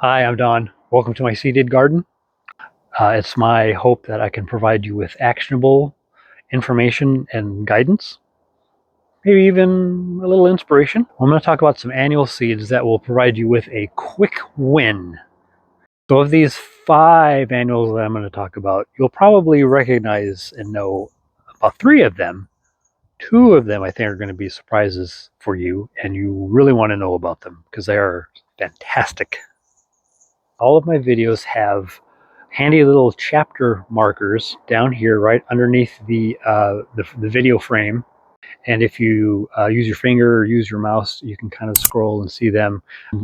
Hi, I'm Don. Welcome to my seeded garden. It's my hope that I can provide you with actionable information and guidance, maybe even a little inspiration. I'm going to talk about some annual seeds that will provide you with a quick win. So, of these 5 annuals that I'm going to talk about, you'll probably recognize and know about 3 of them. 2 of them, I think, are going to be surprises for you, and you really want to know about them because they are fantastic. All of my videos have handy little chapter markers down here right underneath the video frame. And if you use your finger or use your mouse, you can kind of scroll and see them.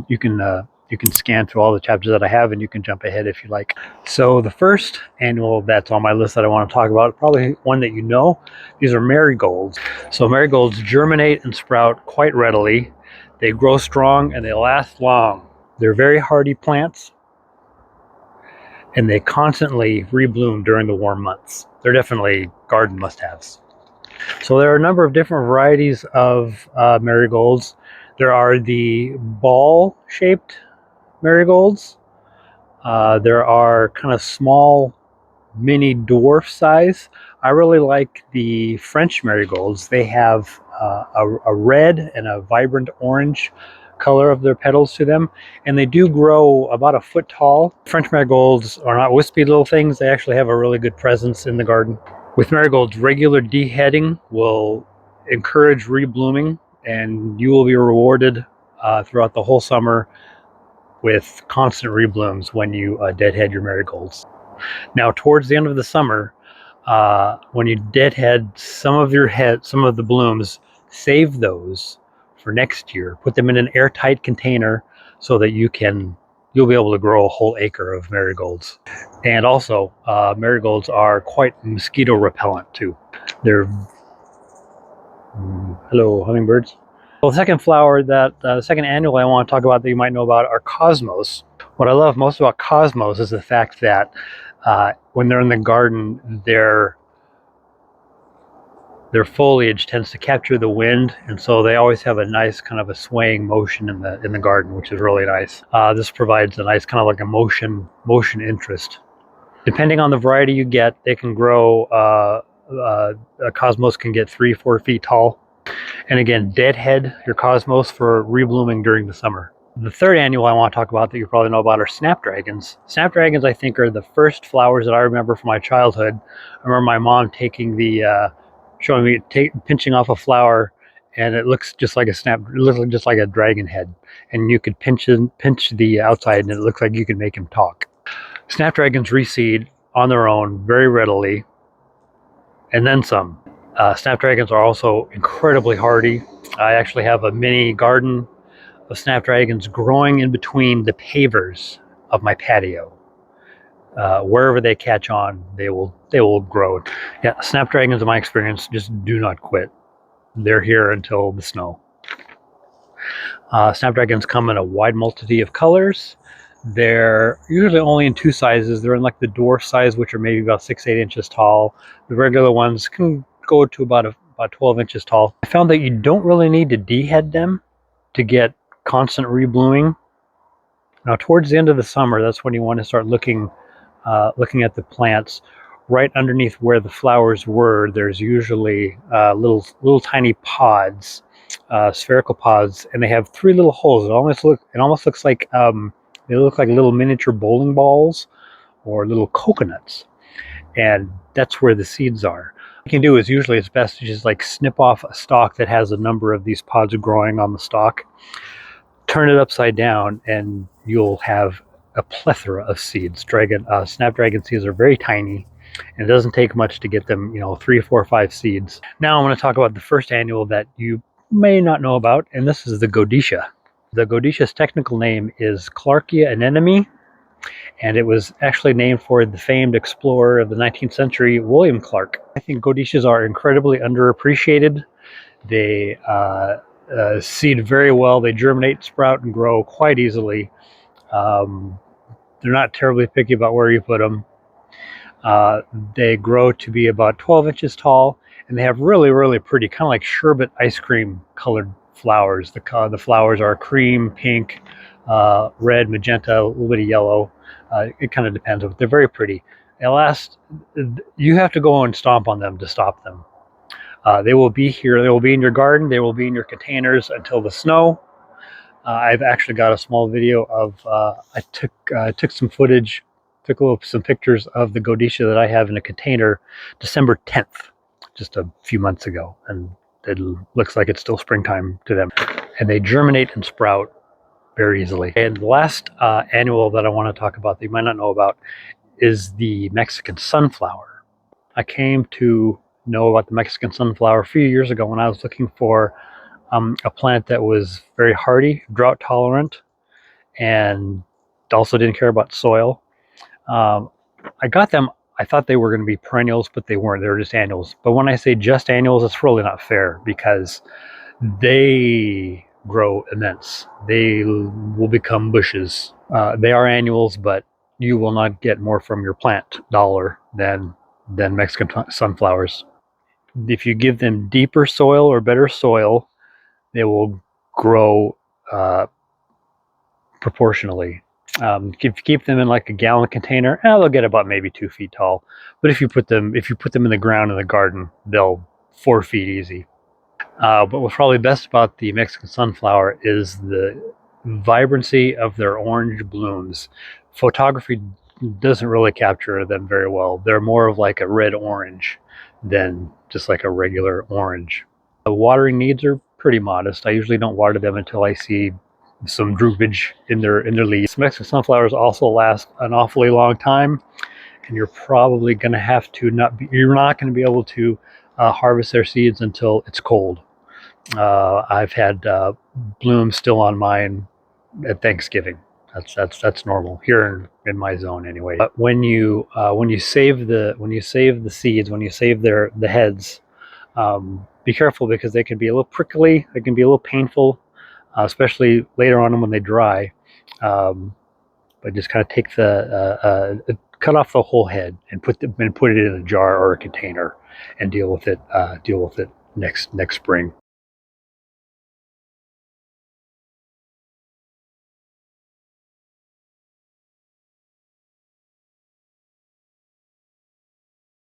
You can scan through all the chapters that I have, and you can jump ahead if you like. So the first annual that's on my list that I want to talk about, probably one that you know, these are marigolds. So marigolds germinate and sprout quite readily. They grow strong and they last long. They're very hardy plants, and they constantly rebloom during the warm months. They're definitely garden must-haves. So there are a number of different varieties of marigolds. There are the ball-shaped marigolds. There are kind of small, mini dwarf size. I really like the French marigolds. They have a red and a vibrant orange color of their petals to them, and they do grow about a foot tall. French marigolds are not wispy little things. They actually have a really good presence in the garden. With marigolds, regular deheading will encourage reblooming, and you will be rewarded throughout the whole summer with constant reblooms when you deadhead your marigolds. Now, towards the end of the summer, when you deadhead some of the blooms, save those for next year. Put them in an airtight container so that you'll be able to grow a whole acre of marigolds. And also, marigolds are quite mosquito repellent too. They're hello, hummingbirds. Well, the second annual I want to talk about that you might know about are cosmos. What I love most about cosmos is the fact that when they're in the garden, their foliage tends to capture the wind, and so they always have a nice kind of a swaying motion in the garden, which is really nice. This provides a nice kind of like a motion interest. Depending on the variety you get, they can grow. A cosmos can get 3-4 feet tall. And again, deadhead your cosmos for reblooming during the summer. The third annual I want to talk about that you probably know about are snapdragons. Snapdragons, I think, are the first flowers that I remember from my childhood. I remember my mom showing me pinching off a flower, and it looks just like a dragon head. And you could pinch the outside, and it looks like you could make him talk. Snapdragons reseed on their own very readily, and then some. Snapdragons are also incredibly hardy. I actually have a mini garden of snapdragons growing in between the pavers of my patio. Wherever they catch on, they will grow. Yeah, snapdragons, in my experience, just do not quit. They're here until the snow. Snapdragons come in a wide multitude of colors. They're usually only in 2 sizes. They're in like the dwarf size, which are maybe about 6-8 inches tall. The regular ones can go to about 12 inches tall. I found that you don't really need to dehead them to get constant reblooming. Now, towards the end of the summer, that's when you want to start looking at the plants. Right underneath where the flowers were, there's usually little tiny pods, spherical pods, and they have 3 little holes. It almost looks like they look like little miniature bowling balls or little coconuts, and that's where the seeds are. What you can do is usually it's best to just like snip off a stalk that has a number of these pods growing on the stalk, turn it upside down, and you'll have a plethora of seeds. Snapdragon seeds are very tiny, and it doesn't take much to get them, 3, 4, 5 seeds. Now I'm going to talk about the first annual that you may not know about, and this is the Godetia. The Godetia's technical name is Clarkia anemone, and it was actually named for the famed explorer of the 19th century, William Clark. I think Godetias are incredibly underappreciated. They seed very well. They germinate, sprout, and grow quite easily. They're not terribly picky about where you put them. They grow to be about 12 inches tall, and they have really, really pretty, kind of like sherbet ice cream colored flowers. The flowers are cream, pink, red, magenta, a little bit of yellow. It kind of depends, but they're very pretty. You have to go and stomp on them to stop them. They will be here. They will be in your garden. They will be in your containers until the snow. I've actually got a small video of I took some footage, some pictures of the Godetia that I have in a container, December 10th, just a few months ago, and it looks like it's still springtime to them, and they germinate and sprout very easily. And the last annual that I want to talk about that you might not know about is the Mexican sunflower. I came to know about the Mexican sunflower a few years ago when I was looking for a plant that was very hardy, drought tolerant, and also didn't care about soil. Um, I got them. I thought they were going to be perennials, but they weren't. They were just annuals. But when I say just annuals, it's really not fair because they grow immense. They will become bushes. They are annuals, but you will not get more from your plant dollar than Mexican sunflowers. If you give them deeper soil or better soil, they will grow proportionally. If you keep them in like a gallon container, they'll get about maybe 2 feet tall. But if you put them in the ground in the garden, they'll 4 feet easy. But what's probably best about the Mexican sunflower is the vibrancy of their orange blooms. Photography doesn't really capture them very well. They're more of like a red orange than just like a regular orange. The watering needs are pretty modest. I usually don't water them until I see some droopage in their leaves. Mexican sunflowers also last an awfully long time, and you're probably going to have to you're not going to be able to harvest their seeds until it's cold. I've had blooms still on mine at Thanksgiving. That's normal here in my zone anyway. But when you save the seeds, when you save the heads, be careful because they can be a little prickly. They can be a little painful, especially later on when they dry. But just kind of take cut off the whole head and put it in a jar or a container and deal with it next spring.